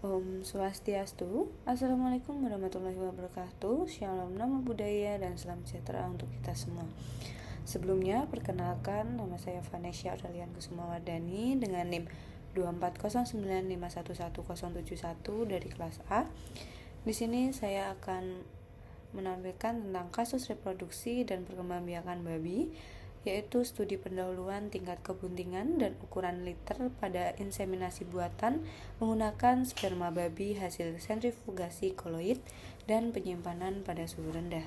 Om Swastiastu. Assalamualaikum warahmatullahi wabarakatuh. Shalom, nama budaya dan salam sejahtera untuk kita semua. Sebelumnya, perkenalkan, nama saya Vanesha Aurelian Kusumawardani dengan NIM 24095111071 dari kelas A. Di sini saya akan menampilkan tentang kasus reproduksi dan perkembangbiakan babi, yaitu studi pendahuluan tingkat kebuntingan dan ukuran liter pada inseminasi buatan menggunakan sperma babi hasil sentrifugasi koloid dan penyimpanan pada suhu rendah.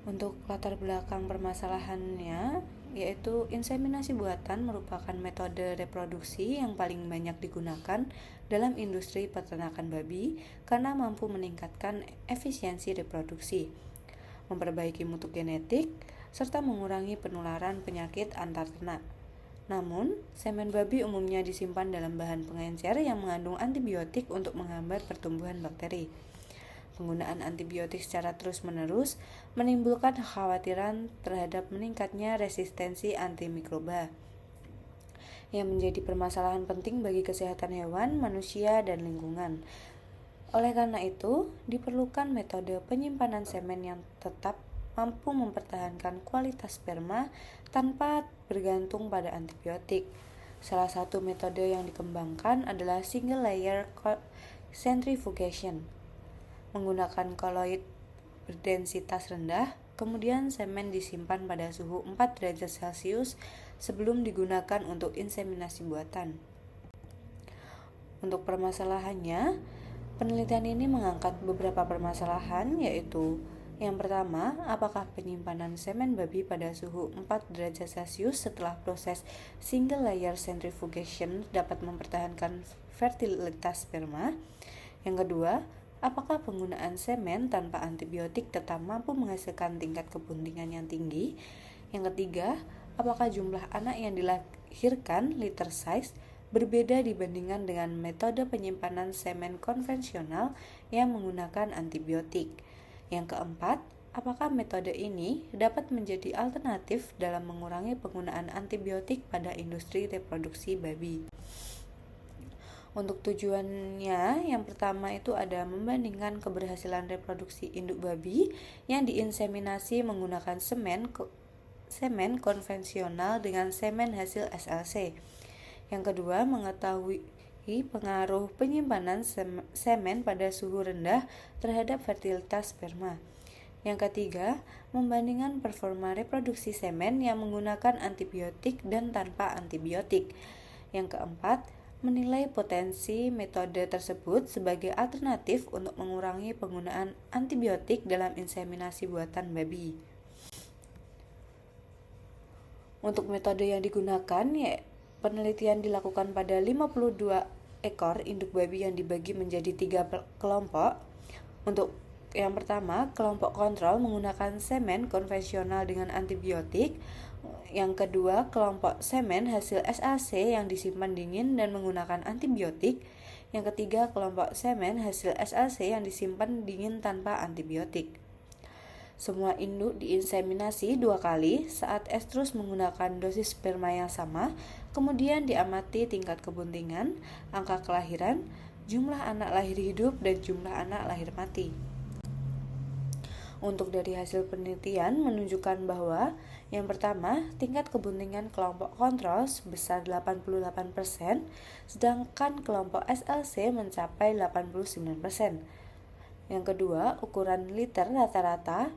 Untuk latar belakang permasalahannya, yaitu inseminasi buatan merupakan metode reproduksi yang paling banyak digunakan dalam industri peternakan babi karena mampu meningkatkan efisiensi reproduksi, memperbaiki mutu genetik, serta mengurangi penularan penyakit antar ternak. Namun, semen babi umumnya disimpan dalam bahan pengencer yang mengandung antibiotik untuk menghambat pertumbuhan bakteri. Penggunaan antibiotik secara terus-menerus menimbulkan kekhawatiran terhadap meningkatnya resistensi antimikroba, yang menjadi permasalahan penting bagi kesehatan hewan, manusia, dan lingkungan. Oleh karena itu, diperlukan metode penyimpanan semen yang tetap mampu mempertahankan kualitas sperma tanpa bergantung pada antibiotik. Salah satu metode yang dikembangkan adalah single layer centrifugation. Menggunakan koloid berdensitas rendah, kemudian semen disimpan pada suhu 4 derajat Celcius sebelum digunakan untuk inseminasi buatan. Untuk permasalahannya, penelitian ini mengangkat beberapa permasalahan, yaitu yang pertama, apakah penyimpanan semen babi pada suhu 4 derajat Celcius setelah proses single layer centrifugation dapat mempertahankan fertilitas sperma? Yang kedua, apakah penggunaan semen tanpa antibiotik tetap mampu menghasilkan tingkat kebuntingan yang tinggi? Yang ketiga, apakah jumlah anak yang dilahirkan litter size berbeda dibandingkan dengan metode penyimpanan semen konvensional yang menggunakan antibiotik? Yang keempat, apakah metode ini dapat menjadi alternatif dalam mengurangi penggunaan antibiotik pada industri reproduksi babi? Untuk tujuannya, yang pertama itu ada membandingkan keberhasilan reproduksi induk babi yang diinseminasi menggunakan semen konvensional dengan semen hasil SLC. Yang kedua, mengetahui pengaruh penyimpanan semen pada suhu rendah terhadap fertilitas sperma. Yang ketiga, membandingkan performa reproduksi semen yang menggunakan antibiotik dan tanpa antibiotik. Yang keempat, menilai potensi metode tersebut sebagai alternatif untuk mengurangi penggunaan antibiotik dalam inseminasi buatan babi. Untuk metode yang digunakan, penelitian dilakukan pada 52 ekor induk babi yang dibagi menjadi 3 kelompok. Untuk yang pertama, kelompok kontrol menggunakan semen konvensional dengan antibiotik. Yang kedua, kelompok semen hasil SLC yang disimpan dingin dan menggunakan antibiotik. Yang ketiga, kelompok semen hasil SLC yang disimpan dingin tanpa antibiotik. Semua induk diinseminasi 2 kali saat estrus menggunakan dosis sperma yang sama, kemudian diamati tingkat kebuntingan, angka kelahiran, jumlah anak lahir hidup, dan jumlah anak lahir mati. Untuk dari hasil penelitian menunjukkan bahwa yang pertama, tingkat kebuntingan kelompok kontrol sebesar 88%, sedangkan kelompok SLC mencapai 89%. Yang kedua, ukuran liter rata-rata.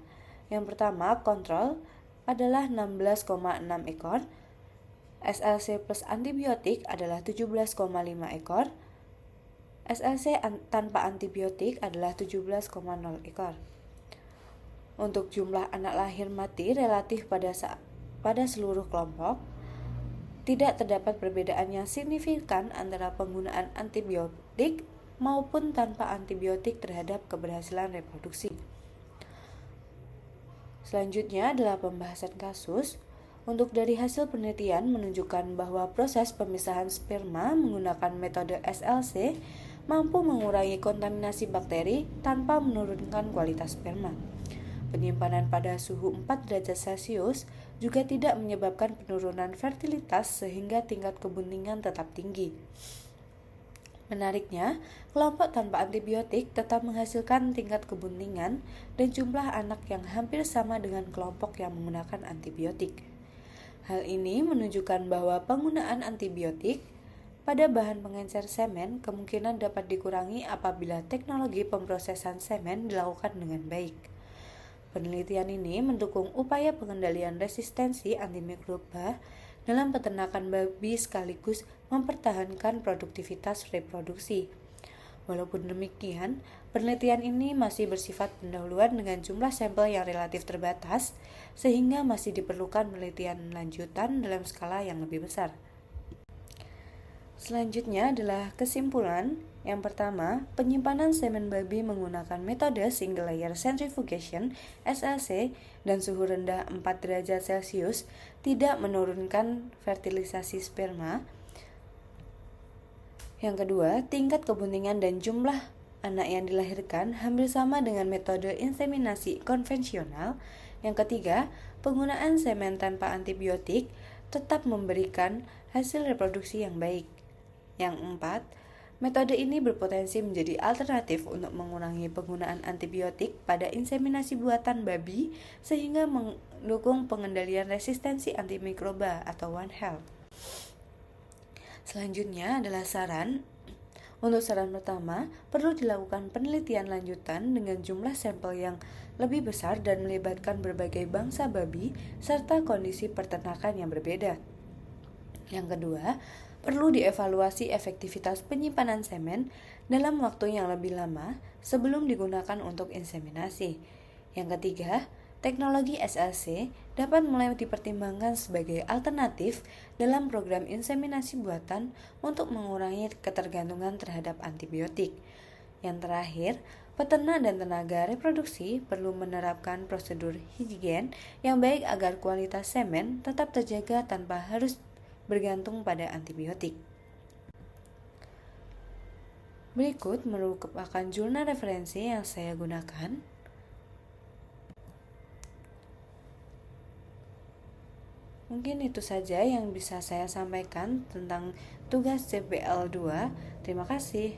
Yang pertama, kontrol adalah 16,6 ekor, SLC plus antibiotik adalah 17,5 ekor, SLC tanpa antibiotik adalah 17,0 ekor. Untuk jumlah anak lahir mati relatif pada seluruh kelompok, tidak terdapat perbedaan yang signifikan antara penggunaan antibiotik maupun tanpa antibiotik terhadap keberhasilan reproduksi. Selanjutnya adalah pembahasan kasus. Untuk dari hasil penelitian menunjukkan bahwa proses pemisahan sperma menggunakan metode SLC mampu mengurangi kontaminasi bakteri tanpa menurunkan kualitas sperma. Penyimpanan pada suhu 4 derajat Celcius juga tidak menyebabkan penurunan fertilitas sehingga tingkat kebuntingan tetap tinggi. Menariknya, kelompok tanpa antibiotik tetap menghasilkan tingkat kebuntingan dan jumlah anak yang hampir sama dengan kelompok yang menggunakan antibiotik. Hal ini menunjukkan bahwa penggunaan antibiotik pada bahan pengencer semen kemungkinan dapat dikurangi apabila teknologi pemrosesan semen dilakukan dengan baik. Penelitian ini mendukung upaya pengendalian resistensi antimikroba dalam peternakan babi sekaligus mempertahankan produktivitas reproduksi. Walaupun demikian, penelitian ini masih bersifat pendahuluan dengan jumlah sampel yang relatif terbatas, sehingga masih diperlukan penelitian lanjutan dalam skala yang lebih besar. Selanjutnya adalah kesimpulan. Yang pertama, penyimpanan semen babi menggunakan metode single layer centrifugation (SLC) dan suhu rendah 4 derajat Celcius tidak menurunkan fertilisasi sperma. Yang kedua, tingkat kebuntingan dan jumlah anak yang dilahirkan hampir sama dengan metode inseminasi konvensional. Yang ketiga, penggunaan semen tanpa antibiotik tetap memberikan hasil reproduksi yang baik. Yang keempat, metode ini berpotensi menjadi alternatif untuk mengurangi penggunaan antibiotik pada inseminasi buatan babi sehingga mendukung pengendalian resistensi antimikroba atau One Health. Selanjutnya adalah saran. Untuk saran pertama, perlu dilakukan penelitian lanjutan dengan jumlah sampel yang lebih besar dan melibatkan berbagai bangsa babi serta kondisi peternakan yang berbeda. Yang kedua, perlu dievaluasi efektivitas penyimpanan semen dalam waktu yang lebih lama sebelum digunakan untuk inseminasi. Yang ketiga, teknologi SLC dapat mulai dipertimbangkan sebagai alternatif dalam program inseminasi buatan untuk mengurangi ketergantungan terhadap antibiotik. Yang terakhir, peternak dan tenaga reproduksi perlu menerapkan prosedur higien yang baik agar kualitas semen tetap terjaga tanpa harus bergantung pada antibiotik. Berikut merupakan jurnal referensi yang saya gunakan. Mungkin itu saja yang bisa saya sampaikan tentang tugas CPL 2. Terima kasih.